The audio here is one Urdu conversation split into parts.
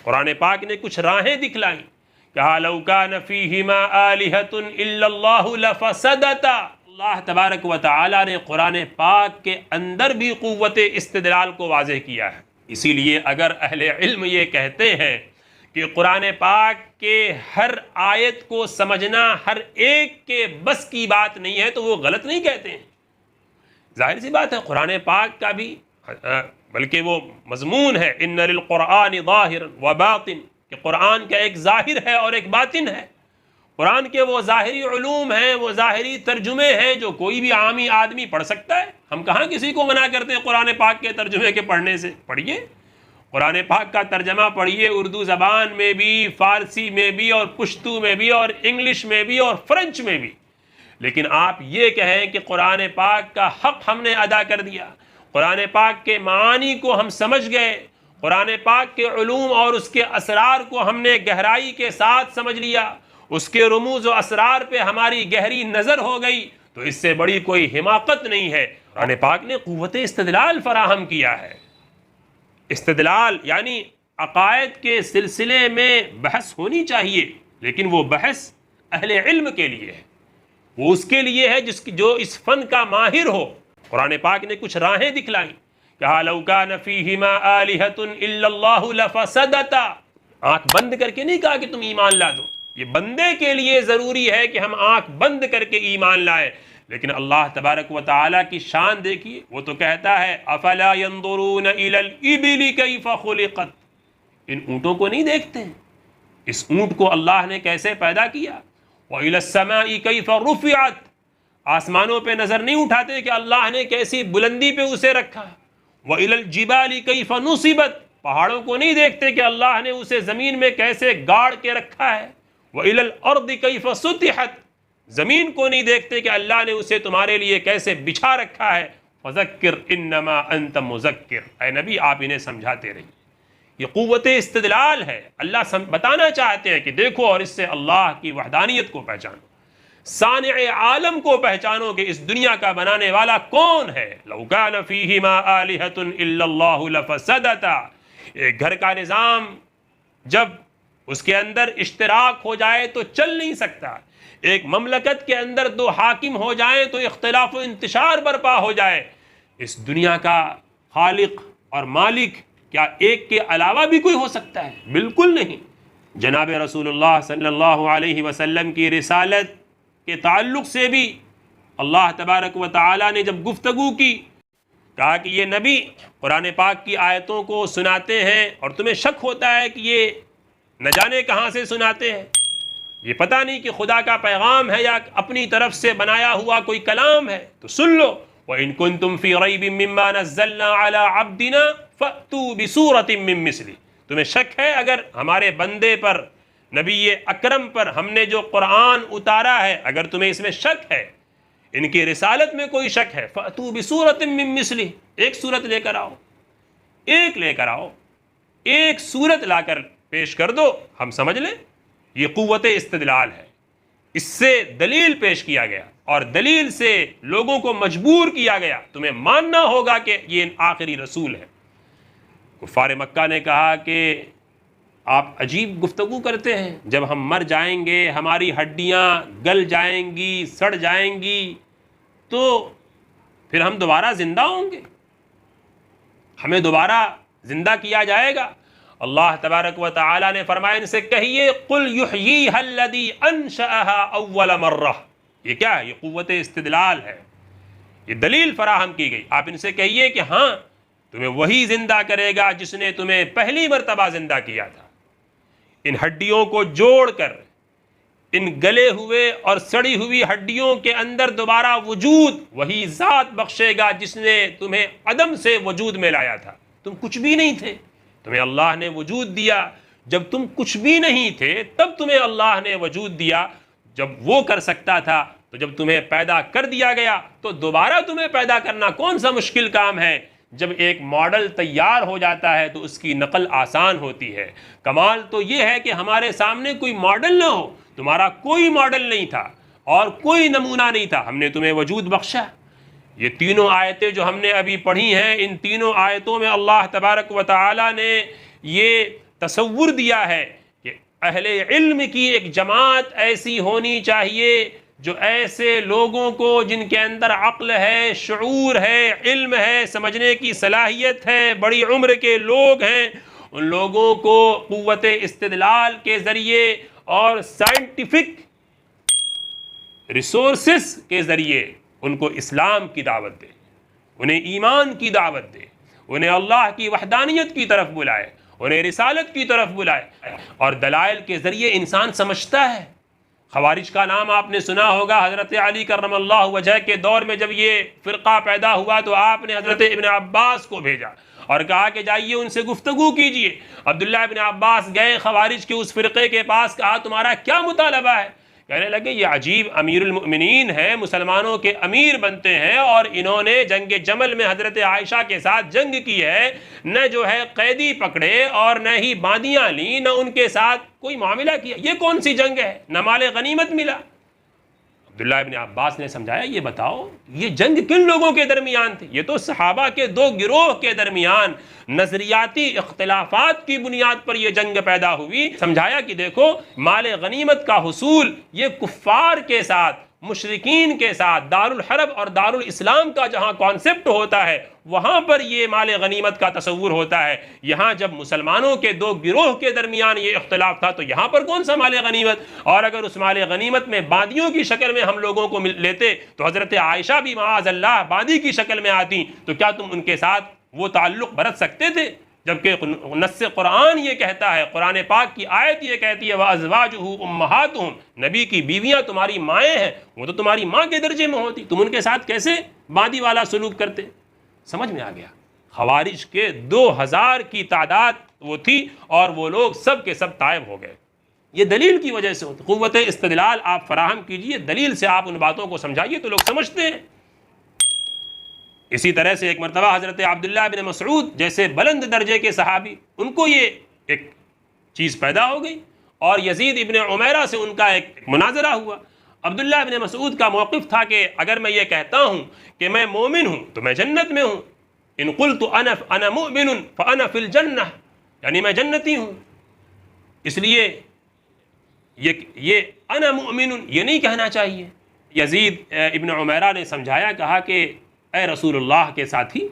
قرآن پاک نے کچھ راہیں دکھلائیں، کہا لو کان فیہما آلہۃ الا اللہ لفسدتا۔ اللہ تبارک و تعالی نے قرآن پاک کے اندر بھی قوت استدلال کو واضح کیا ہے۔ اسی لیے اگر اہل علم یہ کہتے ہیں کہ قرآن پاک کے ہر آیت کو سمجھنا ہر ایک کے بس کی بات نہیں ہے تو وہ غلط نہیں کہتے ہیں۔ ظاہر سی بات ہے قرآن پاک کا بھی بلکہ وہ مضمون ہے ان للقرآن ظاہر و باطن، کہ قرآن کا ایک ظاہر ہے اور ایک باطن ہے۔ قرآن کے وہ ظاہری علوم ہیں، وہ ظاہری ترجمے ہیں جو کوئی بھی عامی آدمی پڑھ سکتا ہے۔ ہم کہاں کسی کو منع کرتے ہیں قرآن پاک کے ترجمے کے پڑھنے سے؟ پڑھیے، قرآن پاک کا ترجمہ پڑھیے، اردو زبان میں بھی، فارسی میں بھی، اور پشتو میں بھی، اور انگلش میں بھی، اور فرنچ میں بھی۔ لیکن آپ یہ کہیں کہ قرآن پاک کا حق ہم نے ادا کر دیا، قرآن پاک کے معانی کو ہم سمجھ گئے، قرآن پاک کے علوم اور اس کے اسرار کو ہم نے گہرائی کے ساتھ سمجھ لیا، اس کے رموز و اسرار پہ ہماری گہری نظر ہو گئی، تو اس سے بڑی کوئی حماقت نہیں ہے۔ قرآن پاک نے قوت استدلال فراہم کیا ہے۔ استدلال یعنی عقائد کے سلسلے میں بحث ہونی چاہیے، لیکن وہ بحث اہل علم کے لیے ہے، وہ اس کے لیے ہے جو اس فن کا ماہر ہو۔ قرآن پاک نے کچھ راہیں دکھلائیں، کہا لو کان فیہما آلہۃ الا اللہ لفسدتا۔ آنکھ بند کر کے نہیں کہا کہ تم ایمان لا دو، یہ بندے کے لیے ضروری ہے کہ ہم آنکھ بند کر کے ایمان لائیں، لیکن اللہ تبارک و تعالیٰ کی شان دیکھیے، وہ تو کہتا ہے افلا ينظرون الى الابل کیف خلقت۔ ان اونٹوں کو نہیں دیکھتے ہیں، اس اونٹ کو اللہ نے کیسے پیدا کیا۔ وَإِلَى السَّمَاءِ كَيْفَ رُفِعَتْ، آسمانوں پہ نظر نہیں اٹھاتے کہ اللہ نے کیسی بلندی پہ اسے رکھا۔ وَإِلَى الْجِبَالِ كَيْفَ نُصِبَتْ، پہاڑوں کو نہیں دیکھتے کہ اللہ نے اسے زمین میں کیسے گاڑ کے رکھا ہے۔ وَإِلَى الْأَرْضِ كَيْفَ سُطِحَتْ، زمین کو نہیں دیکھتے کہ اللہ نے اسے تمہارے لیے کیسے بچھا رکھا ہے۔ فَذَكِّرْ إِنَّمَا أَنْتَ مُذَكِّرْ، اے نبی آپ انہیں سمجھاتے رہیے۔ یہ قوت استدلال ہے، اللہ بتانا چاہتے ہیں کہ دیکھو اور اس سے اللہ کی وحدانیت کو پہچانو، صانع عالم کو پہچانو کہ اس دنیا کا بنانے والا کون ہے۔ لو کان فیہما آلہۃ الا اللہ لفسدتا، ایک گھر کا نظام جب اس کے اندر اشتراک ہو جائے تو چل نہیں سکتا، ایک مملکت کے اندر دو حاکم ہو جائیں تو اختلاف و انتشار برپا ہو جائے۔ اس دنیا کا خالق اور مالک کیا ایک کے علاوہ بھی کوئی ہو سکتا ہے؟ بالکل نہیں۔ جناب رسول اللہ صلی اللہ علیہ وسلم کی رسالت کے تعلق سے بھی اللہ تبارک و تعالی نے جب گفتگو کی، کہا کہ یہ نبی قرآن پاک کی آیتوں کو سناتے ہیں اور تمہیں شک ہوتا ہے کہ یہ نہ جانے کہاں سے سناتے ہیں، یہ پتہ نہیں کہ خدا کا پیغام ہے یا اپنی طرف سے بنایا ہوا کوئی کلام ہے، تو سن لو۔ وَإِن كُنتُمْ فِي رَيْبٍ مِّمَّا نَزَّلْنَا عَلَىٰ عَبْدِنَا فَأْتُوا بِسُورَةٍ مِّن مِّثْلِهِ، تمہیں شک ہے اگر ہمارے بندے پر، نبی اکرم پر ہم نے جو قرآن اتارا ہے، اگر تمہیں اس میں شک ہے، ان کی رسالت میں کوئی شک ہے، فَأْتُوا بِسُورَةٍ مِّن مِّثْلِهِ، ایک سورت لے کر آؤ، ایک لے کر آؤ، ایک سورت لا کر پیش کر دو، ہم سمجھ لیں۔ یہ قوت استدلال ہے، اس سے دلیل پیش کیا گیا اور دلیل سے لوگوں کو مجبور کیا گیا، تمہیں ماننا ہوگا کہ یہ آخری رسول ہے۔ کفار مکہ نے کہا کہ آپ عجیب گفتگو کرتے ہیں، جب ہم مر جائیں گے ہماری ہڈیاں گل جائیں گی، سڑ جائیں گی، تو پھر ہم دوبارہ زندہ ہوں گے، ہمیں دوبارہ زندہ کیا جائے گا۔ اللہ تبارک و تعالی نے فرمایا ان سے کہیے قل یحییھا الذی انشأھا اول مرہ، یہ کیا ہے؟ یہ قوت استدلال ہے، یہ دلیل فراہم کی گئی۔ آپ ان سے کہیے کہ ہاں تمہیں وہی زندہ کرے گا جس نے تمہیں پہلی مرتبہ زندہ کیا تھا۔ ان ہڈیوں کو جوڑ کر ان گلے ہوئے اور سڑی ہوئی ہڈیوں کے اندر دوبارہ وجود وہی ذات بخشے گا جس نے تمہیں عدم سے وجود میں لایا تھا۔ تم کچھ بھی نہیں تھے، تمہیں اللہ نے وجود دیا۔ جب تم کچھ بھی نہیں تھے تب تمہیں اللہ نے وجود دیا۔ جب وہ کر سکتا تھا تو جب تمہیں پیدا کر دیا گیا تو دوبارہ تمہیں پیدا کرنا کون سا مشکل کام ہے؟ جب ایک ماڈل تیار ہو جاتا ہے تو اس کی نقل آسان ہوتی ہے۔ کمال تو یہ ہے کہ ہمارے سامنے کوئی ماڈل نہ ہو، تمہارا کوئی ماڈل نہیں تھا اور کوئی نمونہ نہیں تھا، ہم نے تمہیں وجود بخشا۔ یہ تینوں آیتیں جو ہم نے ابھی پڑھی ہیں، ان تینوں آیتوں میں اللہ تبارک و تعالی نے یہ تصور دیا ہے کہ اہل علم کی ایک جماعت ایسی ہونی چاہیے جو ایسے لوگوں کو جن کے اندر عقل ہے، شعور ہے، علم ہے، سمجھنے کی صلاحیت ہے، بڑی عمر کے لوگ ہیں، ان لوگوں کو قوت استدلال کے ذریعے اور سائنٹیفک ریسورسز کے ذریعے ان کو اسلام کی دعوت دے، انہیں ایمان کی دعوت دے، انہیں اللہ کی وحدانیت کی طرف بلائے، انہیں رسالت کی طرف بلائے۔ اور دلائل کے ذریعے انسان سمجھتا ہے۔ خوارج کا نام آپ نے سنا ہوگا، حضرت علی کرم اللہ وجہ کے دور میں جب یہ فرقہ پیدا ہوا تو آپ نے حضرت ابن عباس کو بھیجا اور کہا کہ جائیے ان سے گفتگو کیجئے۔ عبداللہ ابن عباس گئے خوارج کے اس فرقے کے پاس، کہا تمہارا کیا مطالبہ ہے؟ کہنے لگے یہ عجیب امیر المؤمنین ہے، مسلمانوں کے امیر بنتے ہیں، اور انہوں نے جنگ جمل میں حضرت عائشہ کے ساتھ جنگ کی ہے، نہ جو ہے قیدی پکڑے اور نہ ہی باندیاں لیں، نہ ان کے ساتھ کوئی معاملہ کیا، یہ کون سی جنگ ہے؟ نہ مال غنیمت ملا۔ عبداللہ ابن عباس نے سمجھایا یہ بتاؤ یہ جنگ کن لوگوں کے درمیان تھی؟ یہ تو صحابہ کے دو گروہ کے درمیان نظریاتی اختلافات کی بنیاد پر یہ جنگ پیدا ہوئی۔ سمجھایا کہ دیکھو مال غنیمت کا حصول یہ کفار کے ساتھ، مشرکین کے ساتھ، دارالحرب اور دارالاسلام کا جہاں کانسیپٹ ہوتا ہے وہاں پر یہ مال غنیمت کا تصور ہوتا ہے۔ یہاں جب مسلمانوں کے دو گروہ کے درمیان یہ اختلاف تھا تو یہاں پر کون سا مال غنیمت؟ اور اگر اس مال غنیمت میں باندیوں کی شکل میں ہم لوگوں کو لیتے تو حضرت عائشہ بھی معاذ اللہ باندی کی شکل میں آتی، تو کیا تم ان کے ساتھ وہ تعلق برت سکتے تھے؟ جبکہ نص قرآن یہ کہتا ہے، قرآن پاک کی آیت یہ کہتی ہے وَأَزْوَاجُهُ أُمَّهَاتُهُمْ، نبی کی بیویاں تمہاری مائیں ہیں، وہ تو تمہاری ماں کے درجے میں ہوتی، تم ان کے ساتھ کیسے باندی والا سلوک کرتے؟ سمجھ میں آ گیا؟ خوارج کے 2000 کی تعداد وہ تھی اور وہ لوگ سب کے سب طائب ہو گئے۔ یہ دلیل کی وجہ سے ہوتا، قوت استدلال آپ فراہم کیجئے، دلیل سے آپ ان باتوں کو سمجھائیے تو لوگ سمجھتے ہیں۔ اسی طرح سے ایک مرتبہ حضرت عبداللہ بن مسعود جیسے بلند درجے کے صحابی، ان کو یہ ایک چیز پیدا ہو گئی اور یزید ابن عمیرہ سے ان کا ایک مناظرہ ہوا۔ عبداللہ بن مسعود کا موقف تھا کہ اگر میں یہ کہتا ہوں کہ میں مومن ہوں تو میں جنت میں ہوں، ان قلت انا مؤمن فانا فی الجنہ، یعنی میں جنتی ہوں، اس لیے یہ انا مؤمن یہ نہیں کہنا چاہیے۔ یزید ابن عمیرہ نے سمجھایا، کہا کہ اے رسول اللہ کے ساتھی،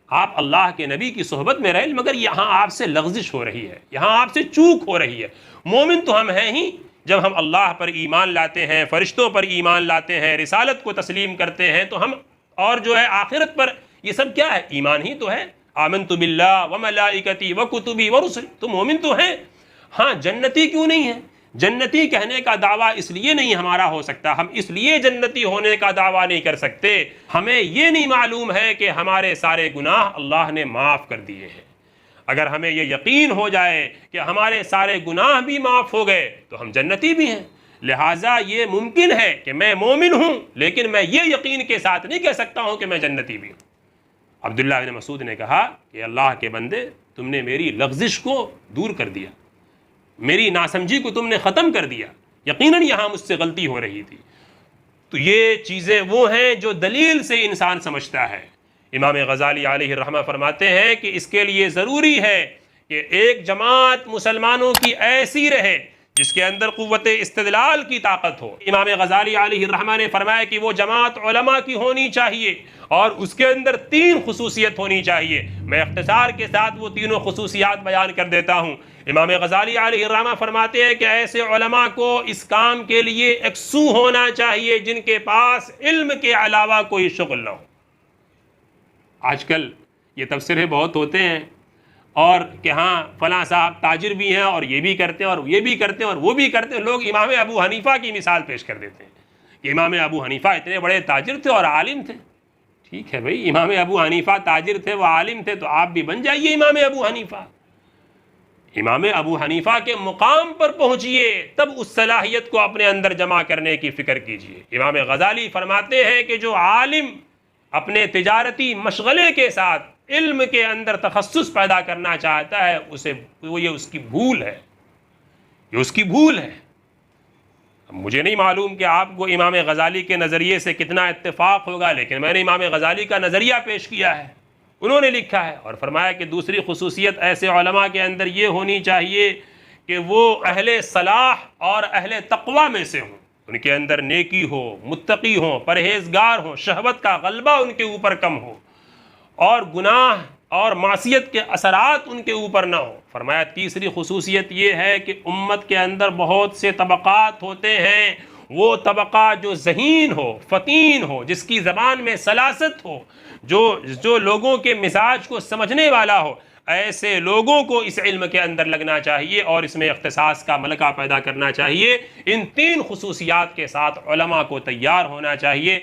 آپ اللہ کے نبی کی صحبت میں رہے مگر یہاں آپ سے لغزش ہو رہی ہے، یہاں آپ سے چوک ہو رہی ہے۔ مومن تو ہم ہیں ہی، جب ہم اللہ پر ایمان لاتے ہیں، فرشتوں پر ایمان لاتے ہیں، رسالت کو تسلیم کرتے ہیں تو ہم، اور جو ہے آخرت پر، یہ سب کیا ہے؟ ایمان ہی تو ہے۔ آمنت باللہ وملائکتی وکتبی ورسل، تو مومن تو ہیں۔ ہاں جنتی کیوں نہیں ہے؟ جنتی کہنے کا دعویٰ اس لیے نہیں ہمارا ہو سکتا، ہم اس لیے جنتی ہونے کا دعویٰ نہیں کر سکتے، ہمیں یہ نہیں معلوم ہے کہ ہمارے سارے گناہ اللہ نے معاف کر دیے ہیں۔ اگر ہمیں یہ یقین ہو جائے کہ ہمارے سارے گناہ بھی معاف ہو گئے تو ہم جنتی بھی ہیں۔ لہٰذا یہ ممکن ہے کہ میں مومن ہوں لیکن میں یہ یقین کے ساتھ نہیں کہہ سکتا ہوں کہ میں جنتی بھی ہوں۔ عبداللہ بن مسعود نے کہا کہ اللہ کے بندے، تم نے میری لغزش کو دور کر دیا، میری ناسمجھی کو تم نے ختم کر دیا، یقیناً یہاں مجھ سے غلطی ہو رہی تھی۔ تو یہ چیزیں وہ ہیں جو دلیل سے انسان سمجھتا ہے۔ امام غزالی علیہ الرحمہ فرماتے ہیں کہ اس کے لیے ضروری ہے کہ ایک جماعت مسلمانوں کی ایسی رہے جس کے اندر قوت استدلال کی طاقت ہو۔ امام غزالی علیہ الرحمہ نے فرمایا کہ وہ جماعت علماء کی ہونی چاہیے اور اس کے اندر 3 خصوصیت ہونی چاہیے۔ میں اختصار کے ساتھ وہ تینوں خصوصیات بیان کر دیتا ہوں۔ امام غزالی علیہ الرحمہ فرماتے ہیں کہ ایسے علماء کو اس کام کے لیے یکسو ہونا چاہیے جن کے پاس علم کے علاوہ کوئی شغل نہ ہو۔ آج کل یہ تبصرے بہت ہوتے ہیں اور کہ ہاں فلاں صاحب تاجر بھی ہیں اور یہ بھی کرتے ہیں اور یہ بھی کرتے ہیں اور وہ بھی کرتے ہیں۔ لوگ امام ابو حنیفہ کی مثال پیش کر دیتے ہیں کہ امام ابو حنیفہ اتنے بڑے تاجر تھے اور عالم تھے۔ ٹھیک ہے بھائی، امام ابو حنیفہ تاجر تھے، وہ عالم تھے، تو آپ بھی بن جائیے امام ابو حنیفہ۔ امام ابو حنیفہ کے مقام پر پہنچیے، تب اس صلاحیت کو اپنے اندر جمع کرنے کی فکر کیجیے۔ امام غزالی فرماتے ہیں کہ جو عالم اپنے تجارتی مشغلے کے ساتھ علم کے اندر تخصص پیدا کرنا چاہتا ہے یہ اس کی بھول ہے، یہ اس کی بھول ہے۔ مجھے نہیں معلوم کہ آپ کو امام غزالی کے نظریے سے کتنا اتفاق ہوگا، لیکن میں نے امام غزالی کا نظریہ پیش کیا ہے۔ انہوں نے لکھا ہے۔ اور فرمایا کہ دوسری خصوصیت ایسے علماء کے اندر یہ ہونی چاہیے کہ وہ اہل صلاح اور اہل تقوی میں سے ہوں، ان کے اندر نیکی ہو، متقی ہوں، پرہیزگار ہوں، شہوت کا غلبہ ان کے اوپر کم ہو، اور گناہ اور معصیت کے اثرات ان کے اوپر نہ ہو۔ فرمایا تیسری خصوصیت یہ ہے کہ امت کے اندر بہت سے طبقات ہوتے ہیں، وہ طبقہ جو ذہین ہو، فطین ہو، جس کی زبان میں سلاست ہو، جو لوگوں کے مزاج کو سمجھنے والا ہو، ایسے لوگوں کو اس علم کے اندر لگنا چاہیے اور اس میں اختصاص کا ملکہ پیدا کرنا چاہیے۔ ان تین خصوصیات کے ساتھ علماء کو تیار ہونا چاہیے۔